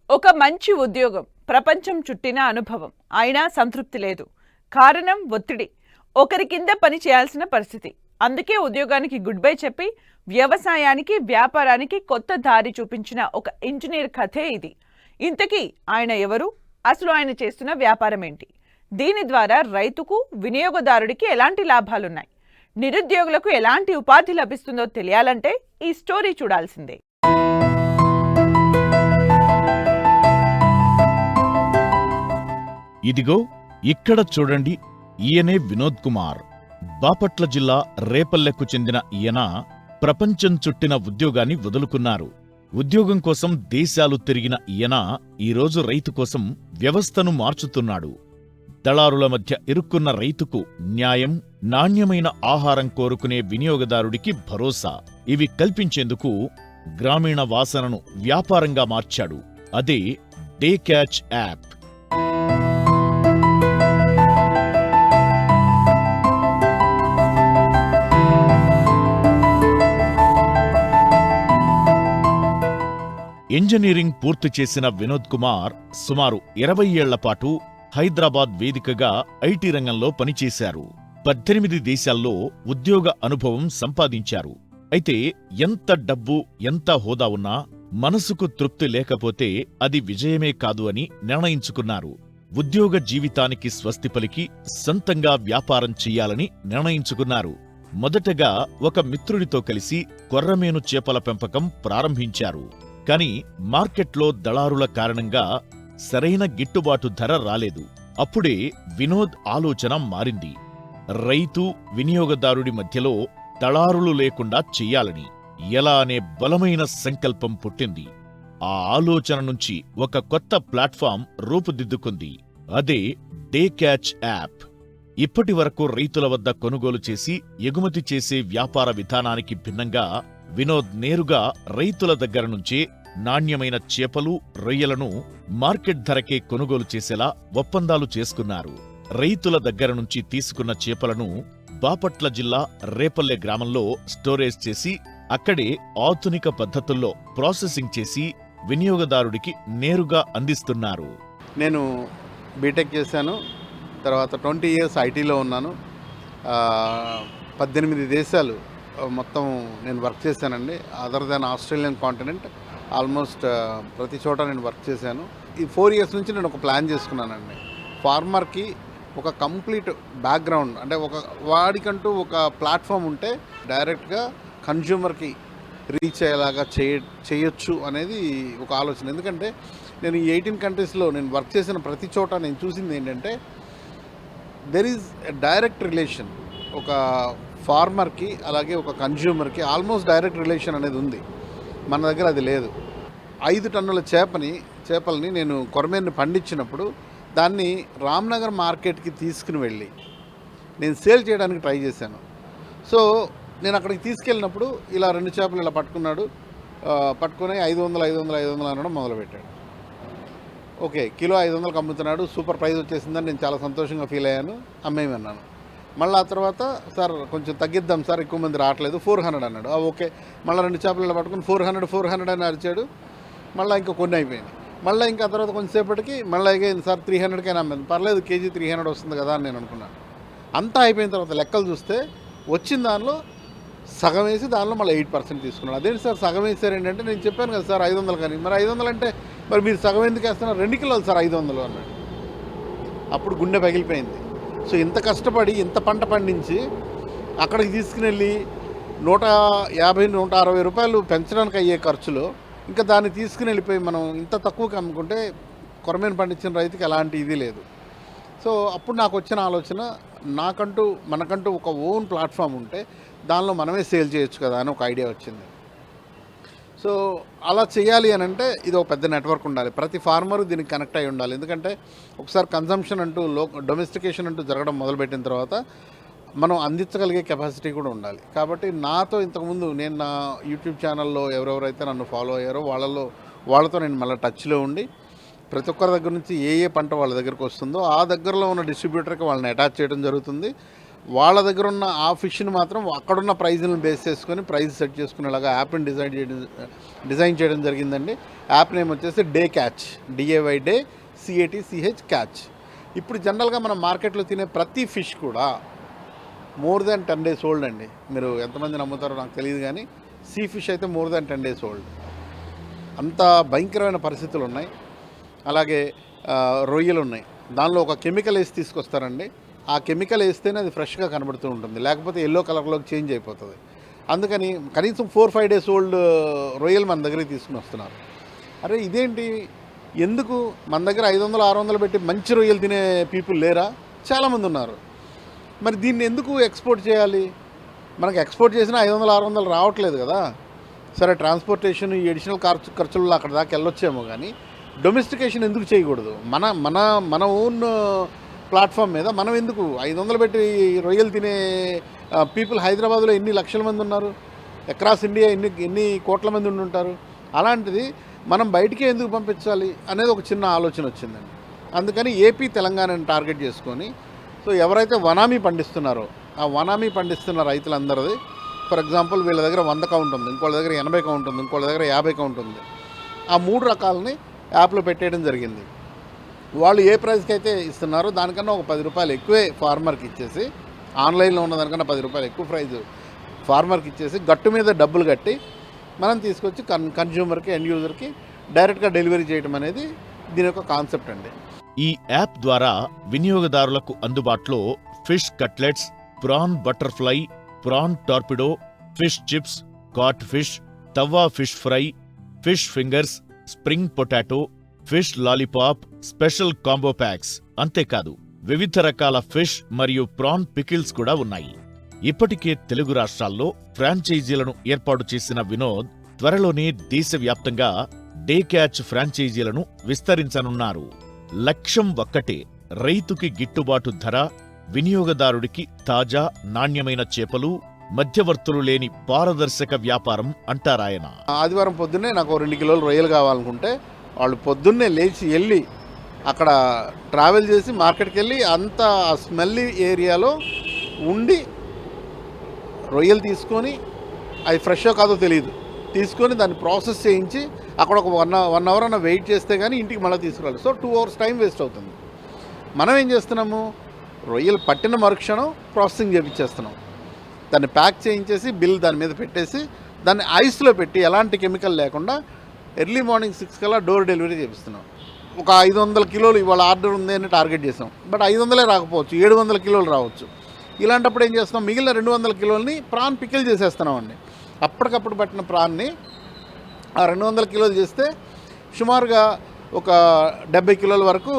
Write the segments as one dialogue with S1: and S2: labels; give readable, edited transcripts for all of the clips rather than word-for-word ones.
S1: ఒక మంచి ఉద్యోగం, ప్రపంచం చుట్టిన అనుభవం. అయినా సంతృప్తి లేదు. కారణం ఒత్తిడి. ఒకరి కింద పని చేయాల్సిన పరిస్థితి. అందుకే ఉద్యోగానికి గుడ్ బై చెప్పి వ్యవసాయానికి, వ్యాపారానికి కొత్త దారి చూపించిన ఒక ఇంజనీర్ కథే ఇది. ఇంతకీ ఆయన ఎవరు? అసలు ఆయన చేస్తున్న వ్యాపారం ఏంటి? దీని ద్వారా రైతుకు, వినియోగదారుడికి ఎలాంటి లాభాలున్నాయి? నిరుద్యోగులకు ఎలాంటి ఉపాధి లభిస్తుందో తెలియాలంటే ఈ స్టోరీ చూడాల్సిందే.
S2: ఇదిగో ఇక్కడ చూడండి, ఈయనే వినోద్ కుమార్. బాపట్ల జిల్లా రేపల్లెకు చెందిన ఈయన ప్రపంచం చుట్టిన ఉద్యోగాన్ని వదులుకున్నారు. ఉద్యోగం కోసం దేశాలు తిరిగిన ఈయన ఈరోజు రైతు కోసం వ్యవస్థను మార్చుతున్నాడు. దళారుల మధ్య ఇరుక్కున్న రైతుకు న్యాయం, నాణ్యమైన ఆహారం కోరుకునే వినియోగదారుడికి భరోసా ఇవి కల్పించేందుకు గ్రామీణ వాసనను వ్యాపారంగా మార్చాడు. అదే డే క్యాచ్ యాప్. ఇంజనీరింగ్ పూర్తి చేసిన వినోద్ కుమార్ సుమారు 20 ఏళ్లపాటు హైదరాబాద్ వేదికగా ఐటీ రంగంలో పనిచేశారు. 18 దేశాల్లో ఉద్యోగ అనుభవం సంపాదించారు. అయితే ఎంత డబ్బు, ఎంత హోదా ఉన్నా మనసుకు తృప్తి లేకపోతే అది విజయమే కాదు అని నిర్ణయించుకున్నారు. ఉద్యోగ జీవితానికి స్వస్తి పలికి సొంతంగా వ్యాపారం చెయ్యాలని నిర్ణయించుకున్నారు. మొదటగా ఒక మిత్రుడితో కలిసి కొర్రమేను చేపల పెంపకం ప్రారంభించారు. కాని మార్కెట్లో దళారుల కారణంగా సరైన గిట్టుబాటు ధర రాలేదు. అప్పుడే వినోద్ ఆలోచన మారింది. రైతు, వినియోగదారుడి మధ్యలో దళారులు లేకుండా చెయ్యాలని, ఎలా అనే బలమైన సంకల్పం పుట్టింది. ఆ ఆలోచన నుంచి ఒక కొత్త ప్లాట్ఫామ్ రూపుదిద్దుకుంది. అదే డే క్యాచ్ యాప్. ఇప్పటి వరకు రైతుల వద్ద కొనుగోలు చేసి ఎగుమతి చేసే వ్యాపార విధానానికి భిన్నంగా వినోద్ నేరుగా రైతుల దగ్గర నుంచే నాణ్యమైన చేపలు, రొయ్యలను మార్కెట్ ధరకే కొనుగోలు చేసేలా ఒప్పందాలు చేసుకున్నారు. రైతుల దగ్గర నుంచి తీసుకున్న చేపలను బాపట్ల జిల్లా రేపల్లె గ్రామంలో స్టోరేజ్ చేసి అక్కడే ఆధునిక పద్ధతుల్లో ప్రాసెసింగ్ చేసి వినియోగదారుడికి నేరుగా అందిస్తున్నారు.
S3: నేను బీటెక్ చేశాను. తర్వాత 20 ఇయర్స్ ఐటీలో ఉన్నాను. 18 దేశాలు మొత్తం నేను వర్క్ చేశానండి. Other than Australian continent almost ప్రతి చోట నేను వర్క్ చేశాను. ఈ 4 ఇయర్స్ నుంచి నేను ఒక ప్లాన్ చేసుకున్నానండి. ఫార్మర్కి ఒక కంప్లీట్ బ్యాక్గ్రౌండ్, అంటే వాడికంటూ ఒక ప్లాట్ఫామ్ ఉంటే డైరెక్ట్గా కన్జ్యూమర్కి రీచ్ అయ్యేలాగా చేయొచ్చు అనేది ఒక ఆలోచన. ఎందుకంటే నేను ఈ 18 కంట్రీస్లో నేను వర్క్ చేసిన ప్రతి చోట నేను చూసింది ఏంటంటే there is a direct relation. ఒక ఫార్మర్కి అలాగే ఒక కన్జ్యూమర్కి ఆల్మోస్ట్ డైరెక్ట్ రిలేషన్ అనేది ఉంది. మన దగ్గర అది లేదు. 5 టన్నుల చేపల్ని నేను కొరమేను పండించినప్పుడు దాన్ని రామ్నగర్ మార్కెట్కి తీసుకుని వెళ్ళి నేను సేల్ చేయడానికి ట్రై చేశాను. సో నేను అక్కడికి తీసుకెళ్ళినప్పుడు ఇలా 2 చేపలు ఇలా పట్టుకొని 500 అనడం మొదలుపెట్టాడు. ఓకే, కిలో 500కి అమ్ముతున్నాడు, సూపర్ ప్రైస్ వచ్చేసిందని నేను చాలా సంతోషంగా ఫీల్ అయ్యాను. అమ్మేయమన్నాను. మళ్ళీ ఆ తర్వాత సార్ కొంచెం తగ్గిద్దాం సార్, ఎక్కువ మంది రావట్లేదు, 400 అన్నాడు. ఓకే, మళ్ళీ 2 చేపలు ఇలా పట్టుకుని 400 అని అరిచాడు. మళ్ళీ ఇంకా కొన్ని అయిపోయింది. మళ్ళీ ఇంకా తర్వాత కొంచెంసేపటికి మళ్ళీ అయ్యింది సార్, 300కైనా అమ్మాను. పర్లేదు, కేజీ 300 వస్తుంది కదా అని నేను అనుకున్నాను. అంతా అయిపోయిన తర్వాత లెక్కలు చూస్తే వచ్చిన దానిలో సగం వేసి దానిలో మళ్ళీ 8% తీసుకున్నాను. అదేంటి సార్ సగం వేసారు ఏంటంటే, నేను చెప్పాను కదా సార్ 500 కానీ. మరి 500 అంటే మరి మీరు సగం ఎందుకు వేస్తున్నారు? 2 కిలోలు సార్ 500 అన్నాడు. అప్పుడు గుండె పగిలిపోయింది. సో ఇంత కష్టపడి ఇంత పంట పండించి అక్కడికి తీసుకుని వెళ్ళి 150-160 రూపాయలు పెంచడానికి అయ్యే ఖర్చులో ఇంకా దాన్ని తీసుకుని వెళ్ళిపోయి మనం ఇంత తక్కువకి అమ్ముకుంటే కొరమేను పండించిన రైతుకి ఎలాంటి ఇది లేదు. సో అప్పుడు నాకు వచ్చిన ఆలోచన, మనకంటూ ఒక ఓన్ ప్లాట్ఫామ్ ఉంటే దానిలో మనమే సేల్ చేయొచ్చు కదా అని ఒక ఐడియా వచ్చింది. సో అలా చేయాలి అని అంటే ఇది ఒక పెద్ద నెట్వర్క్ ఉండాలి. ప్రతి ఫార్మరు దీనికి కనెక్ట్ అయి ఉండాలి. ఎందుకంటే ఒకసారి కన్జంప్షన్ అంటూ డొమెస్టికేషన్ అంటూ జరగడం మొదలుపెట్టిన తర్వాత మనం అందించగలిగే కెపాసిటీ కూడా ఉండాలి. కాబట్టి నాతో ఇంతకుముందు నేను నా యూట్యూబ్ ఛానల్లో ఎవరెవరైతే నన్ను ఫాలో అయ్యారో వాళ్ళతో నేను మళ్ళీ టచ్లో ఉండి ప్రతి ఒక్కరి దగ్గర నుంచి ఏ పంట వాళ్ళ దగ్గరకు వస్తుందో ఆ దగ్గరలో ఉన్న డిస్ట్రిబ్యూటర్కి వాళ్ళని అటాచ్ చేయడం జరుగుతుంది. వాళ్ళ దగ్గర ఉన్న ఆ ఫిష్ని మాత్రం అక్కడున్న ప్రైజ్లను బేస్ చేసుకొని ప్రైస్ సెట్ చేసుకునేలాగా యాప్ని డిజైన్ చేయడం జరిగిందండి. యాప్ నేమ్ వచ్చేసి day catch, DAY day CATCH catch. ఇప్పుడు జనరల్గా మనం మార్కెట్లో తినే ప్రతి ఫిష్ కూడా మోర్ దాన్ 10 days ఓల్డ్ అండి. మీరు ఎంతమంది నమ్ముతారో నాకు తెలియదు కానీ సీ ఫిష్ అయితే మోర్ దాన్ 10 days ఓల్డ్. అంత భయంకరమైన పరిస్థితులు ఉన్నాయి. అలాగే రొయ్యలు ఉన్నాయి, దానిలో ఒక కెమికల్ వేసి తీసుకొస్తారండి. ఆ కెమికల్ వేస్తేనే అది ఫ్రెష్గా కనబడుతూ ఉంటుంది, లేకపోతే ఎల్లో కలర్లోకి చేంజ్ అయిపోతుంది. అందుకని కనీసం 4-5 days ఓల్డ్ రొయ్యలు మన దగ్గరికి తీసుకుని వస్తున్నారు. అరే ఇదేంటి, ఎందుకు మన దగ్గర 500-600 పెట్టి మంచి రొయ్యలు తినే పీపుల్ లేరా? చాలామంది ఉన్నారు. మరి దీన్ని ఎందుకు ఎక్స్పోర్ట్ చేయాలి? మనకు ఎక్స్పోర్ట్ చేసినా 500-600 రావట్లేదు కదా. సరే ట్రాన్స్పోర్టేషన్, ఈ అడిషనల్ ఖర్చుల్లో అక్కడ దాకా వెళ్ళొచ్చేమో, కానీ డొమెస్టికేషన్ ఎందుకు చేయకూడదు? మన ఓన్ ప్లాట్ఫామ్ మీద మనం ఎందుకు 500 పెట్టి రొయ్యలు తినే పీపుల్ హైదరాబాద్లో ఎన్ని లక్షల మంది ఉన్నారు, అక్రాస్ ఇండియా ఎన్ని కోట్ల మంది ఉండి ఉంటారు. అలాంటిది మనం బయటికి ఎందుకు పంపించాలి అనేది ఒక చిన్న ఆలోచన వచ్చిందండి. అందుకని ఏపీ తెలంగాణని టార్గెట్ చేసుకొని, సో ఎవరైతే వనామీ పండిస్తున్నారో ఆ వనామీ పండిస్తున్న రైతులందరిది, ఫర్ ఎగ్జాంపుల్ వీళ్ళ దగ్గర 100 కౌంట్ ఉంది, ఇంకోళ్ళ దగ్గర 80 కౌంట్ ఉంది, ఇంకోళ్ళ దగ్గర 50 కౌంట్ ఉంది. ఆ 3 రకాలని యాప్లో పెట్టేయడం జరిగింది. వాళ్ళు ఏ ప్రైస్కి అయితే ఇస్తున్నారో దానికన్నా ఒక 10 రూపాయలు ఎక్కువే ఫార్మర్కి ఇచ్చేసి, ఆన్లైన్లో ఉన్న దానికన్నా 10 రూపాయలు ఎక్కువ ప్రైస్ ఫార్మర్కి ఇచ్చేసి గట్టు మీద డబ్బులు కట్టి మనం తీసుకొచ్చి కన్జ్యూమర్కి, ఎండ్ యూజర్కి డైరెక్ట్గా డెలివరీ చేయడం అనేది దీని యొక్క కాన్సెప్ట్ అండి.
S2: ఈ యాప్ ద్వారా వినియోగదారులకు అందుబాటులో fish cutlets, prawn butterfly, prawn torpedo, fish chips, catfish, tawa fish fry, fish fingers, spring potato, fish lollipop, special combo packs, అంతేకాదు వివిధ రకాల ఫిష్ మరియు ప్రాన్ పికిల్స్ కూడా ఉన్నాయి. ఇప్పటికే తెలుగు రాష్ట్రాల్లో ఫ్రాంచైజీలను ఏర్పాటు చేసిన వినోద్ త్వరలోనే దేశవ్యాప్తంగా డే క్యాచ్ ఫ్రాంచైజీలను విస్తరించనున్నారు. లక్ష్యం ఒక్కటే, రైతుకి గిట్టుబాటు ధర, వినియోగదారుడికి తాజా నాణ్యమైన చేపలు, మధ్యవర్తులు లేని పారదర్శక వ్యాపారం అంటారాయన.
S3: ఆదివారం పొద్దున్నే నాకు 2 కిలోలు రొయ్యలు కావాలనుకుంటే వాళ్ళు పొద్దున్నే లేచి వెళ్ళి అక్కడ ట్రావెల్ చేసి మార్కెట్కి వెళ్ళి అంత స్మెల్లీ ఏరియాలో ఉండి రొయ్యలు తీసుకొని, అది ఫ్రెషో కాదో తెలియదు, తీసుకొని దాన్ని ప్రాసెస్ చేయించి అక్కడ ఒక 1 hour అన్న వెయిట్ చేస్తే కానీ ఇంటికి మళ్ళీ తీసుకురావాలి. సో 2 hours టైం వేస్ట్ అవుతుంది. మనం ఏం చేస్తున్నాము, రొయ్యలు పట్టిన మరుక్షణం ప్రాసెసింగ్ చేయించేస్తున్నాం, దాన్ని ప్యాక్ చేయించేసి బిల్ దాని మీద పెట్టేసి దాన్ని ఐస్లో పెట్టి ఎలాంటి కెమికల్ లేకుండా ఎర్లీ మార్నింగ్ 6 కల్లా డోర్ డెలివరీ చేపిస్తున్నాం. ఒక 500 కిలోలు ఇవాళ ఆర్డర్ ఉంది అని టార్గెట్ చేసాం, బట్ 500 రాకపోవచ్చు, 700 కిలోలు రావచ్చు. ఇలాంటప్పుడు ఏం చేస్తాం, మిగిలిన 200 కిలోలని ప్రాన్ పికిల్ చేసేస్తున్నామండి. అప్పటికప్పుడు పట్టిన ప్రాన్ని ఆ 200 కిలోలు చేస్తే సుమారుగా ఒక 70 కిలోల వరకు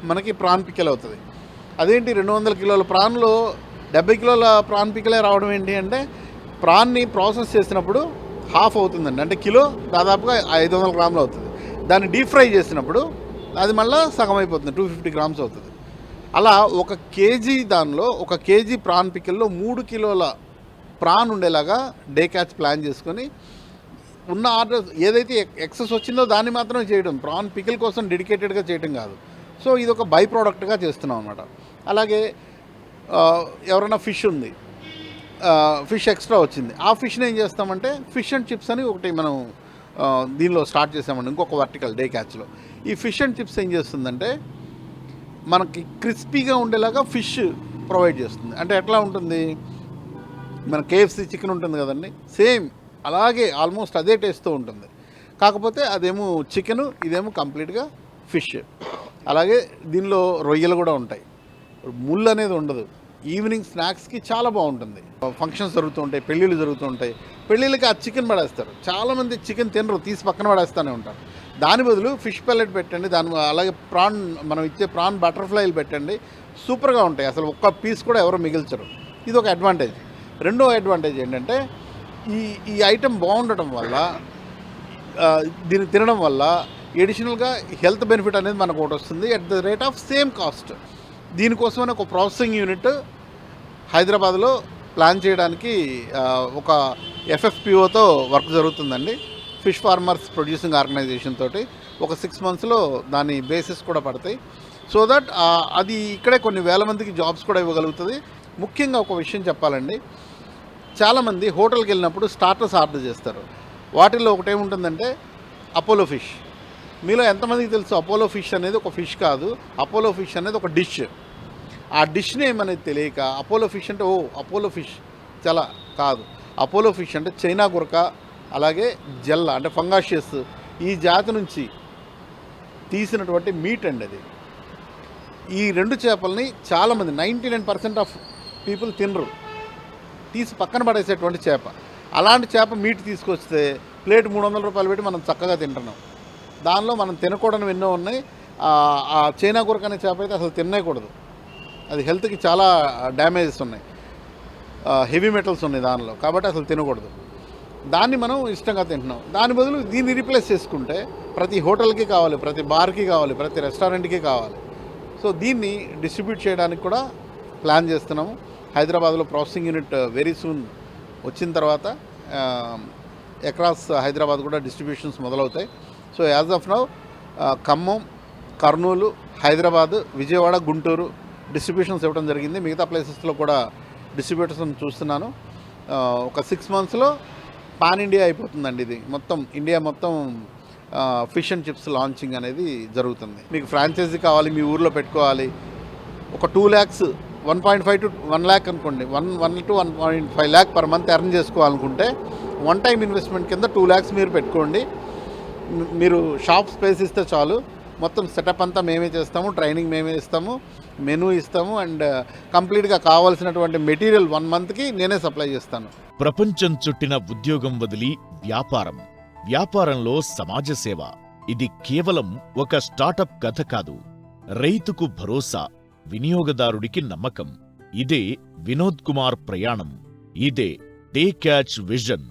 S3: మనకి ప్రాన్ పికిల్ అవుతుంది. అదేంటి 200 కిలోల ప్రాన్లో 70 కిలోల ప్రాన్ పికిలే రావడం ఏంటి అంటే, ప్రాన్ని ప్రాసెస్ చేసినప్పుడు హాఫ్ అవుతుందండి, అంటే కిలో దాదాపుగా 500 గ్రాములు అవుతుంది. దాన్ని డీప్ ఫ్రై చేసినప్పుడు అది మళ్ళీ సగం అయిపోతుంది, 250 గ్రామ్స్ అవుతుంది. అలా 1 కేజీ దానిలో 1 కేజీ ప్రాన్ పికిల్లో 3 కిలోల ప్రాన్ ఉండేలాగా డే క్యాచ్ ప్లాన్ చేసుకొని ఉన్న ఆర్డర్ ఏదైతే ఎక్సెస్ వచ్చిందో దాన్ని మాత్రమే చేయడం, ప్రాన్ పికిల్ కోసం డెడికేటెడ్గా చేయడం కాదు. సో ఇది ఒక బై ప్రోడక్ట్గా చేస్తున్నాం అన్నమాట. అలాగే ఎవరైనా ఫిష్ ఉంది, ఫిష్ ఎక్స్ట్రా వచ్చింది, ఆ ఫిష్ని ఏం చేస్తామంటే ఫిష్ అండ్ చిప్స్ అని ఒకటి మనం దీనిలో స్టార్ట్ చేసామండి, ఇంకొక వర్టికల్ డే క్యాచ్లో. ఈ ఫిష్ అండ్ చిప్స్ ఏం చేస్తుందంటే మనకి క్రిస్పీగా ఉండేలాగా ఫిష్ ప్రొవైడ్ చేస్తుంది. అంటే ఎట్లా ఉంటుంది, మన KFC చికెన్ ఉంటుంది కదండి, సేమ్ అలాగే ఆల్మోస్ట్ అదే టేస్ట్తో ఉంటుంది. కాకపోతే అదేమో చికెను, ఇదేమో కంప్లీట్గా ఫిష్. అలాగే దీనిలో రొయ్యలు కూడా ఉంటాయి, ముళ్ళు అనేది ఉండదు. ఈవినింగ్ స్నాక్స్కి చాలా బాగుంటుంది. ఫంక్షన్స్ జరుగుతూ ఉంటాయి, పెళ్ళిళ్ళు జరుగుతూ ఉంటాయి, పెళ్ళిళ్ళకి ఆ చికెన్ పడేస్తారు. చాలామంది చికెన్ తినరు, తీసి పక్కన పడేస్తూనే ఉంటారు. దాని బదులు ఫిష్ పెల్లెట్ పెట్టండి, అలాగే ప్రాన్, మనం ఇచ్చే ప్రాన్ బటర్ఫ్లైలు పెట్టండి, సూపర్గా ఉంటాయి. అసలు ఒక్క పీస్ కూడా ఎవరు మిగిల్చరు. ఇది ఒక అడ్వాంటేజ్. రెండో అడ్వాంటేజ్ ఏంటంటే ఈ ఐటెం బాగుండటం వల్ల, దీన్ని తినడం వల్ల ఎడిషనల్గా హెల్త్ బెనిఫిట్ అనేది మనకు ఒకటి వస్తుంది at the rate of same cost. దీనికోసమని ఒక ప్రాసెసింగ్ యూనిట్ హైదరాబాద్లో ప్లాన్ చేయడానికి ఒక FFPOతో వర్క్ జరుగుతుందండి, ఫిష్ ఫార్మర్స్ ప్రొడ్యూసింగ్ ఆర్గనైజేషన్ తోటి. ఒక 6 monthsలో దాని బేసిస్ కూడా పడతాయి. సో దట్ అది ఇక్కడే కొన్ని వేల మందికి జాబ్స్ కూడా ఇవ్వగలుగుతుంది. ముఖ్యంగా ఒక విషయం చెప్పాలండి, చాలామంది హోటల్కి వెళ్ళినప్పుడు స్టార్టర్స్ ఆర్డర్ చేస్తారు. వాటిల్లో ఒకటేముంటుందంటే అపోలో ఫిష్. మీలో ఎంతమందికి తెలుసు అపోలో ఫిష్ అనేది ఒక ఫిష్ కాదు, అపోలో ఫిష్ అనేది ఒక డిష్. ఆ డిష్ నేమ్ అనేది తెలియక అపోలో ఫిష్ అంటే అపోలో ఫిష్ చాలా కాదు. అపోలో ఫిష్ అంటే చైనా గురక, అలాగే జెల్ల అంటే ఫంగాషియస్, ఈ జాతి నుంచి తీసినటువంటి మీట్ అండి అది. ఈ 2 చేపల్ని చాలామంది 99% ఆఫ్ పీపుల్ తినరు, తీసి పక్కన పడేసేటువంటి చేప. అలాంటి చేప మీట్ తీసుకొస్తే ప్లేట్ 300 రూపాయలు పెట్టి మనం చక్కగా తింటున్నాం. దానిలో మనం తినకూడనివి ఎన్నో ఉన్నాయి. ఆ చైనా గురక అనే చేప అయితే అసలు తినేయకూడదు, అది హెల్త్కి చాలా డ్యామేజెస్ ఉన్నాయి, హెవీ మెటల్స్ ఉన్నాయి దానిలో, కాబట్టి అసలు తినకూడదు. దాన్ని మనం ఇష్టంగా తింటున్నాం. దాని బదులు దీన్ని రీప్లేస్ చేసుకుంటే ప్రతి హోటల్కి కావాలి, ప్రతి బార్కి కావాలి, ప్రతి రెస్టారెంట్కి కావాలి. సో దీన్ని డిస్ట్రిబ్యూట్ చేయడానికి కూడా ప్లాన్ చేస్తున్నాము. హైదరాబాద్లో ప్రాసెసింగ్ యూనిట్ వెరీ సూన్ వచ్చిన తర్వాత అక్రాస్ హైదరాబాద్ కూడా డిస్ట్రిబ్యూషన్స్ మొదలవుతాయి. So as of now Khammam, Kurnool, Hyderabad, Vijayawada, Guntur distributions ఇవ్వడం జరిగింది. మిగతా ప్లేసెస్లో కూడా డిస్ట్రిబ్యూటర్స్ని చూస్తున్నాను. ఒక 6 monthsలో పాన్ ఇండియా అయిపోతుందండి. ఇది మొత్తం ఇండియా మొత్తం ఫిష్ అండ్ చిప్స్ లాంచింగ్ అనేది జరుగుతుంది. మీకు ఫ్రాంచైజీ కావాలి, మీ ఊర్లో పెట్టుకోవాలి, ఒక 2 lakhs 1.5 to 1 lakh అనుకోండి, 1 to 1.5 lakh per month earn చేసుకోవాలనుకుంటే వన్ టైం ఇన్వెస్ట్మెంట్ కింద 2 lakhs మీరు పెట్టుకోండి. మీరు షాప్ స్పేస్ ఇస్తే చాలు, మొత్తం సెటప్ అంతా మేమే చేస్తాము, ట్రైనింగ్ మేమే ఇస్తాము, మెనూ ఇస్తాము, అండ్ కంప్లీట్గా కావాల్సినటువంటి మెటీరియల్ 1 monthకి నేనే సప్లై చేస్తాను.
S2: ప్రపంచం చుట్టిన ఉద్యోగం వదిలి వ్యాపారం, వ్యాపారంలో సమాజ సేవ. ఇది కేవలం ఒక స్టార్టప్ కథ కాదు. రైతుకు భరోసా, వినియోగదారుడికి నమ్మకం. ఇదే వినోద్ కుమార్ ప్రయాణం. ఇదే డే క్యాచ్ విజన్.